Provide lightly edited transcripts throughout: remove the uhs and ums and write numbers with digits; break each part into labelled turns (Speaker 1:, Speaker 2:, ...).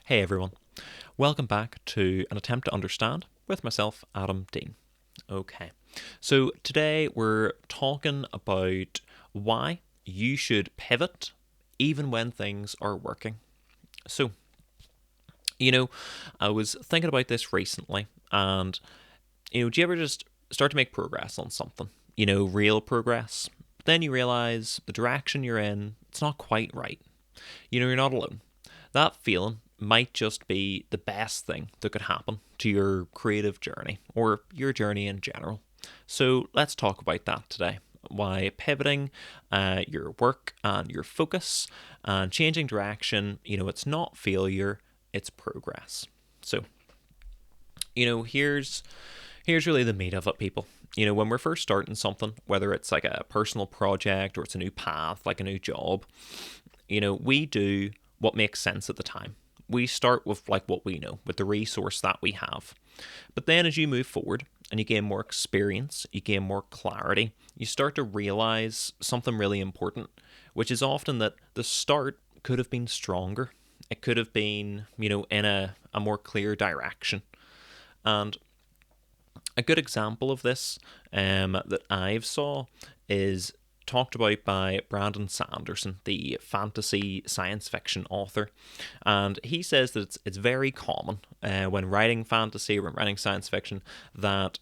Speaker 1: Hey everyone, welcome back to an attempt to understand with myself, Adam Dean. Okay, so today we're talking about why you should pivot even when things are working. So, I was thinking about this recently, and do you ever just start to make progress on something? Real progress. But then you realize the direction you're in, it's not quite right. You're not alone. That feeling might just be the best thing that could happen to your creative journey or your journey in general. So let's talk about that today. Why pivoting your work and your focus and changing direction, it's not failure, it's progress. So, here's really the meat of it, people. When we're first starting something, whether it's like a personal project or it's a new path, like a new job, we do what makes sense at the time. We start with like what we know, with the resource that we have. But then as you move forward and you gain more experience, you gain more clarity, you start to realize something really important, which is often that the start could have been stronger. It could have been, in a more clear direction. And a good example of this that I've saw is talked about by Brandon Sanderson, the fantasy science fiction author. And he says that it's very common when writing fantasy, when writing science fiction, that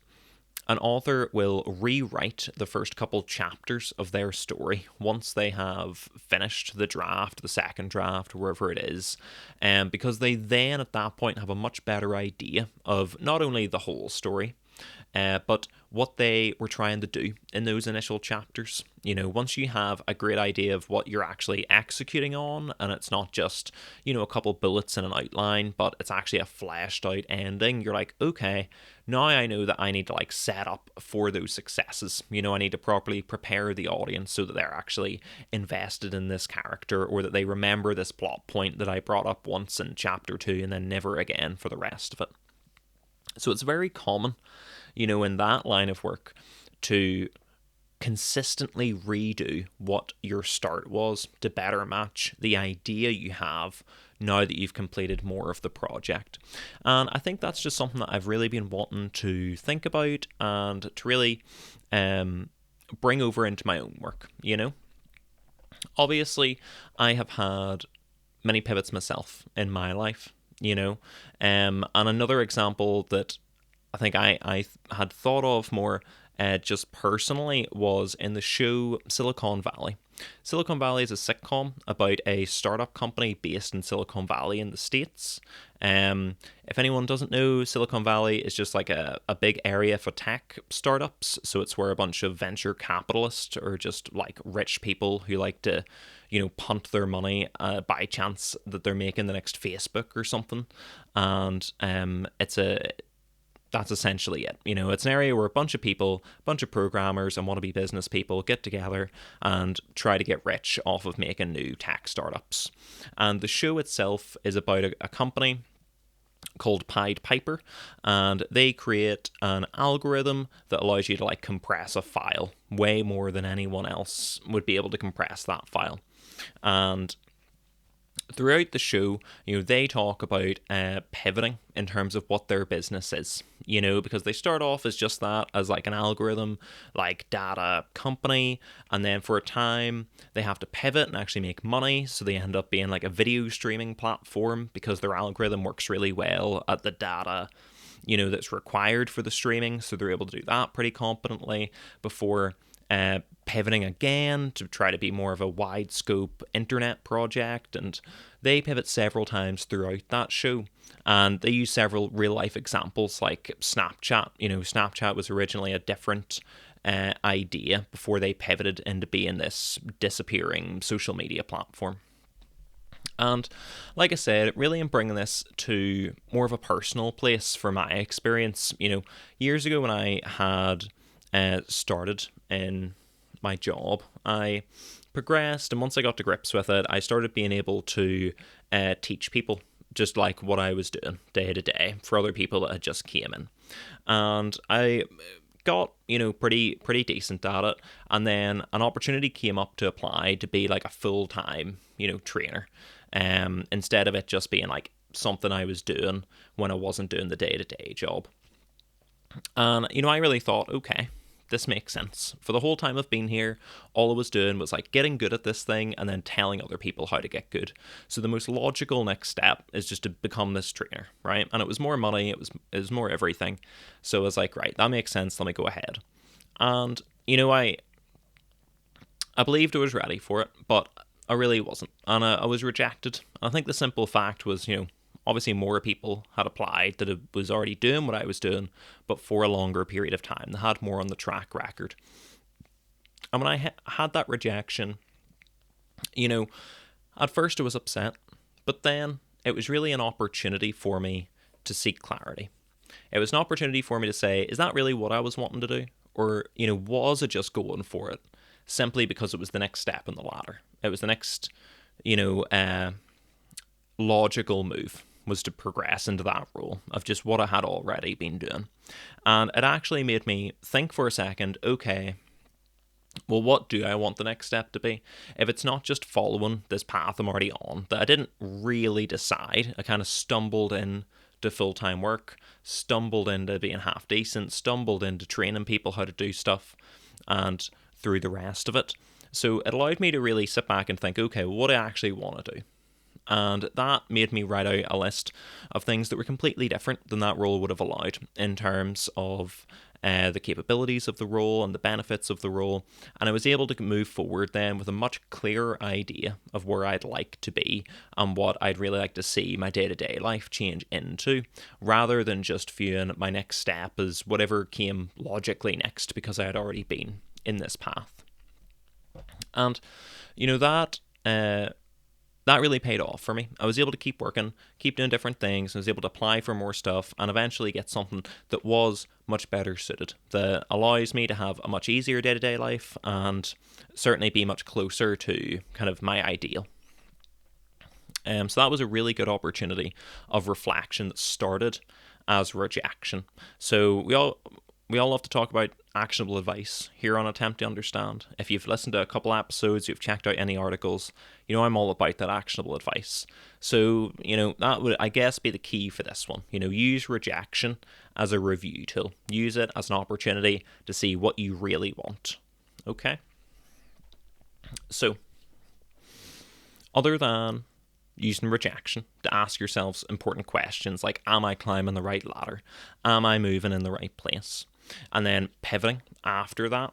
Speaker 1: an author will rewrite the first couple chapters of their story once they have finished the draft, the second draft, wherever it is, because they then at that point have a much better idea of not only the whole story, but what they were trying to do in those initial chapters. Once you have a great idea of what you're actually executing on, and it's not just, a couple bullets in an outline, but it's actually a fleshed out ending, you're like, okay, now I know that I need to set up for those successes. I need to properly prepare the audience so that they're actually invested in this character, or that they remember this plot point that I brought up once in chapter 2 and then never again for the rest of it. So it's very common, in that line of work to consistently redo what your start was to better match the idea you have now that you've completed more of the project. And I think that's just something that I've really been wanting to think about and to really bring over into my own work, Obviously, I have had many pivots myself in my life, and another example that I think I had thought of more just personally was in the show Silicon Valley. Silicon Valley is a sitcom about a startup company based in Silicon Valley in the States. If anyone doesn't know, Silicon Valley is just like a big area for tech startups. So it's where a bunch of venture capitalists or just like rich people who like to, punt their money by chance that they're making the next Facebook or something. And that's essentially it. It's an area where a bunch of people, a bunch of programmers and wannabe business people get together and try to get rich off of making new tech startups. And the show itself is about a company called Pied Piper, and they create an algorithm that allows you to compress a file way more than anyone else would be able to compress that file. And throughout the show, they talk about pivoting in terms of what their business is, because they start off as just that, as an algorithm, data company, and then for a time they have to pivot and actually make money, so they end up being a video streaming platform because their algorithm works really well at the data that's required for the streaming, so they're able to do that pretty competently before pivoting again to try to be more of a wide scope internet project. And they pivot several times throughout that show, and they use several real life examples like Snapchat. Snapchat was originally a different idea before they pivoted into being this disappearing social media platform. And like I said, really am bringing this to more of a personal place for my experience. Years ago when I had started in my job, I progressed, and once I got to grips with it, I started being able to teach people just what I was doing day to day for other people that had just came in. And I got, pretty decent at it, and then an opportunity came up to apply to be like a full-time, trainer, instead of it just being like something I was doing when I wasn't doing the day-to-day job. And, I really thought, okay, this makes sense. For the whole time I've been here, all I was doing was like getting good at this thing and then telling other people how to get good. So the most logical next step is just to become this trainer, right? And it was more money, it was more everything. So I was like, right, that makes sense, let me go ahead. And, I believed I was ready for it, but I really wasn't. And I was rejected. I think the simple fact was, obviously more people had applied that was already doing what I was doing, but for a longer period of time. They had more on the track record. And when I had that rejection, at first I was upset, but then it was really an opportunity for me to seek clarity. It was an opportunity for me to say, is that really what I was wanting to do? Or, was I just going for it simply because it was the next step in the ladder? It was the next, logical move, was to progress into that role of just what I had already been doing. And it actually made me think for a second, okay, well, what do I want the next step to be? If it's not just following this path I'm already on, that I didn't really decide, I kind of stumbled into full-time work, stumbled into being half decent, stumbled into training people how to do stuff, and through the rest of it. So it allowed me to really sit back and think, okay, what do I actually want to do? And that made me write out a list of things that were completely different than that role would have allowed in terms of the capabilities of the role and the benefits of the role. And I was able to move forward then with a much clearer idea of where I'd like to be and what I'd really like to see my day-to-day life change into, rather than just viewing my next step as whatever came logically next because I had already been in this path. And, that really paid off for me. I was able to keep working, keep doing different things. I was able to apply for more stuff and eventually get something that was much better suited, that allows me to have a much easier day-to-day life and certainly be much closer to kind of my ideal. So that was a really good opportunity of reflection that started as rejection. So we all love to talk about actionable advice here on Attempt to Understand. If you've listened to a couple episodes, you've checked out any articles, I'm all about that actionable advice. So, that would, I guess, be the key for this one. Use rejection as a review tool. Use it as an opportunity to see what you really want. Okay? So, other than using rejection to ask yourselves important questions like, am I climbing the right ladder? Am I moving in the right place? And then pivoting after that.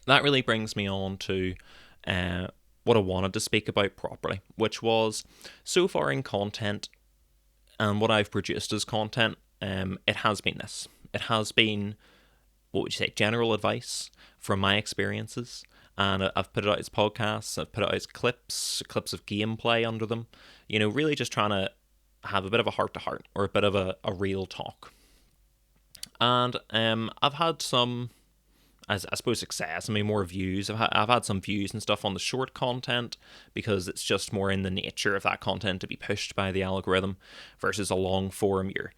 Speaker 1: That really brings me on to what I wanted to speak about properly, which was, so far in content and what I've produced as content, it has been this. It has been, what would you say, general advice from my experiences. And I've put it out as podcasts, I've put it out as clips of gameplay under them. Really just trying to have a bit of a heart-to-heart or a bit of a real talk. And I've had some, I suppose, success. More views. I've had some views and stuff on the short content because it's just more in the nature of that content to be pushed by the algorithm versus a long form. You're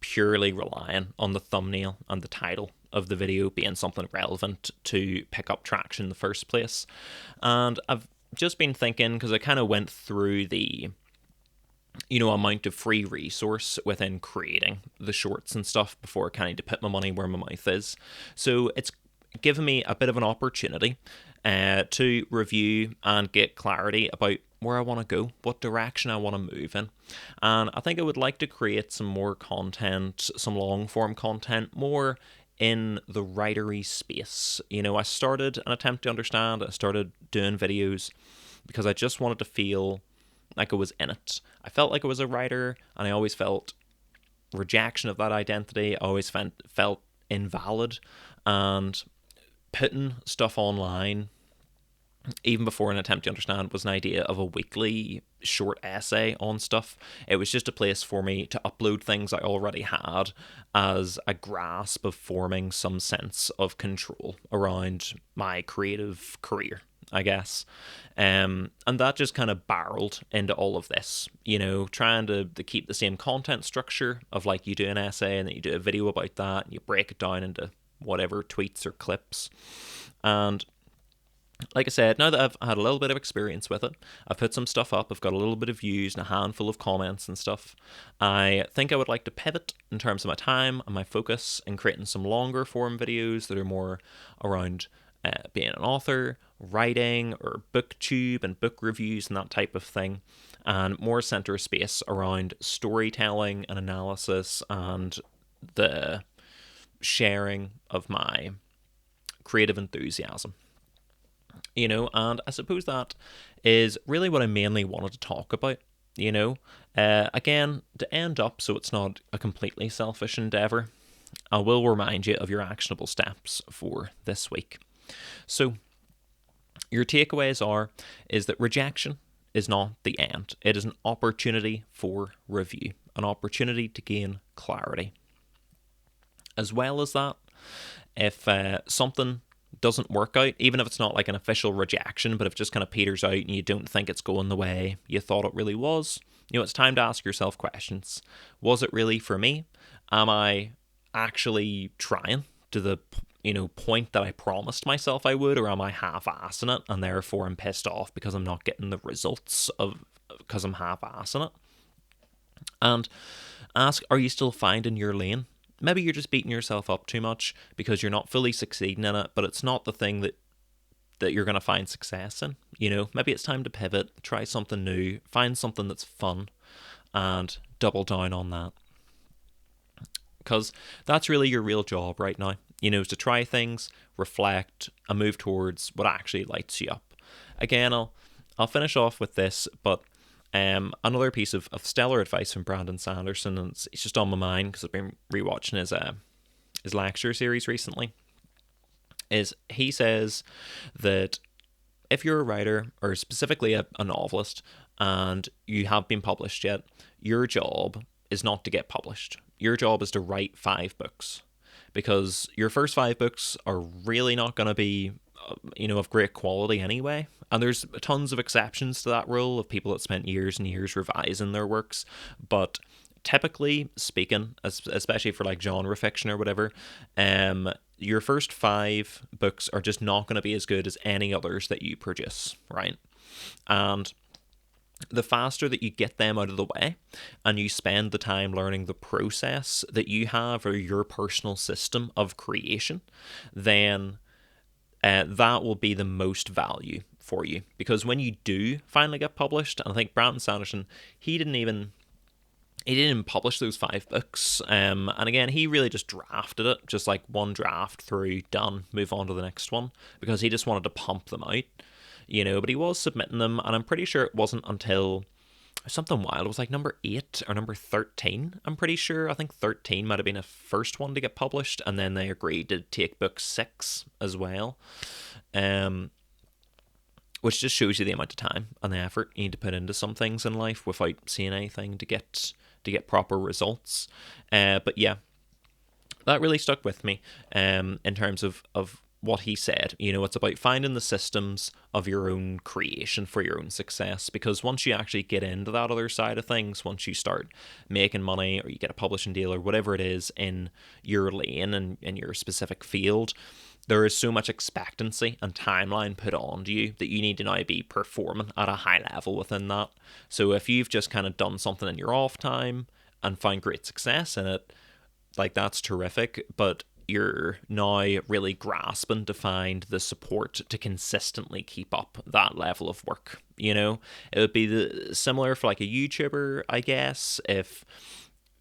Speaker 1: purely relying on the thumbnail and the title of the video being something relevant to pick up traction in the first place. And I've just been thinking, because I kind of went through the amount of free resource within creating the shorts and stuff before kind of to put my money where my mouth is. So it's given me a bit of an opportunity to review and get clarity about where I want to go, what direction I want to move in. And I think I would like to create some more content, some long form content, more in the writery space. I started an Attempt to Understand. I started doing videos because I just wanted to feel like I was in it. I felt like I was a writer, and I always felt rejection of that identity. I always felt invalid, and putting stuff online, even before an Attempt to Understand, was an idea of a weekly short essay on stuff. It was just a place for me to upload things I already had as a grasp of forming some sense of control around my creative career, I guess. And that just kind of barreled into all of this, trying to keep the same content structure of like you do an essay and then you do a video about that and you break it down into whatever tweets or clips. And like I said, now that I've had a little bit of experience with it, I've put some stuff up, I've got a little bit of views and a handful of comments and stuff. I think I would like to pivot in terms of my time and my focus in creating some longer form videos that are more around being an author, writing, or booktube and book reviews and that type of thing, and more center space around storytelling and analysis and the sharing of my creative enthusiasm. And I suppose that is really what I mainly wanted to talk about. Again, to end up so it's not a completely selfish endeavor, I will remind you of your actionable steps for this week. So your takeaways is that rejection is not the end. It is an opportunity for review, an opportunity to gain clarity. As well as that, if something doesn't work out, even if it's not like an official rejection, but if it just kind of peters out and you don't think it's going the way you thought it really was, it's time to ask yourself questions. Was it really for me? Am I actually trying to the point that I promised myself I would, or am I half-assing it and therefore I'm pissed off because I'm not getting the results because I'm half-assing it? And ask, are you still finding your lane? Maybe you're just beating yourself up too much because you're not fully succeeding in it, but it's not the thing that you're going to find success in. Maybe it's time to pivot, try something new, find something that's fun, and double down on that. Because that's really your real job right now, is to try things, reflect, and move towards what actually lights you up. Again, I'll finish off with this, but another piece of stellar advice from Brandon Sanderson, and it's just on my mind because I've been rewatching his lecture series recently, is he says that if you're a writer, or specifically a novelist, and you have been published yet, your job is not to get published. Your job is to write 5 books, because your first 5 books are really not going to be of great quality anyway. And there's tons of exceptions to that rule of people that spent years and years revising their works. But typically speaking, especially for like genre fiction or whatever, your first 5 books are just not going to be as good as any others that you produce, right? And the faster that you get them out of the way and you spend the time learning the process that you have, or your personal system of creation, then that will be the most value for you. Because when you do finally get published, and I think Brandon Sanderson, he didn't even publish those 5 books. And again, he really just drafted it, just like one draft through, done, move on to the next one, because he just wanted to pump them out, but he was submitting them, and I'm pretty sure it wasn't until something wild. It was like number 8 or number 13, I'm pretty sure. I think 13 might have been a first one to get published, and then they agreed to take book 6 as well. Which just shows you the amount of time and the effort you need to put into some things in life without seeing anything to get proper results. But yeah, that really stuck with me in terms of what he said. It's about finding the systems of your own creation for your own success, because once you actually get into that other side of things, once you start making money, or you get a publishing deal, or whatever it is in your lane and in your specific field, there is so much expectancy and timeline put onto you that you need to now be performing at a high level within that. So if you've just kind of done something in your off time and found great success in it, like, that's terrific, but you're now really grasping to find the support to consistently keep up that level of work. It would be similar for like a YouTuber, I guess, if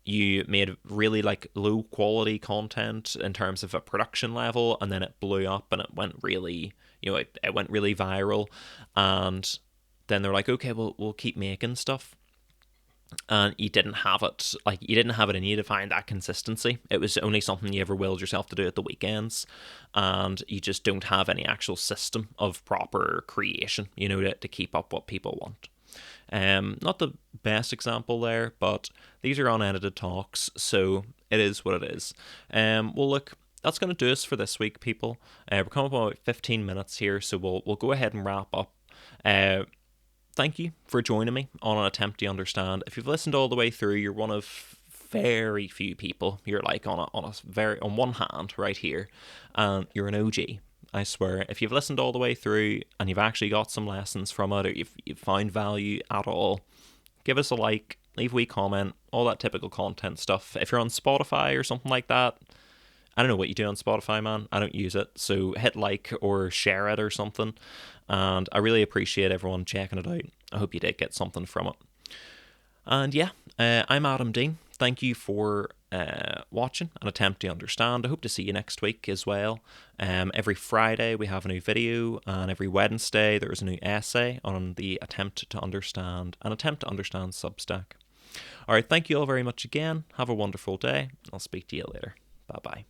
Speaker 1: you made really like low quality content in terms of a production level, and then it blew up and it went really, it went really viral, and then they're like, okay, well, we'll keep making stuff. And you didn't have it in you to find that consistency. It was only something you ever willed yourself to do at the weekends, and you just don't have any actual system of proper creation, to keep up what people want. Not the best example there, but these are unedited talks, so it is what it is. Well, look, that's going to do us for this week, people. We're coming up about 15 minutes here, so we'll go ahead and wrap up. Thank you for joining me on an attempt to understand. If you've listened all the way through, you're one of very few people. You're like on one hand right here, and you're an OG. I swear, if you've listened all the way through and you've actually got some lessons from it, or you've found value at all, give us a like, leave a wee comment, all that typical content stuff. If you're on Spotify or something like that, I don't know what you do on Spotify, man. I don't use it. So hit like or share it or something. And I really appreciate everyone checking it out. I hope you did get something from it. And yeah, I'm Adam Dean. Thank you for watching and attempting to understand. I hope to see you next week as well. Every Friday we have a new video, and every Wednesday there is a new essay on the attempt to understand Substack. All right, thank you all very much again. Have a wonderful day. I'll speak to you later. Bye-bye.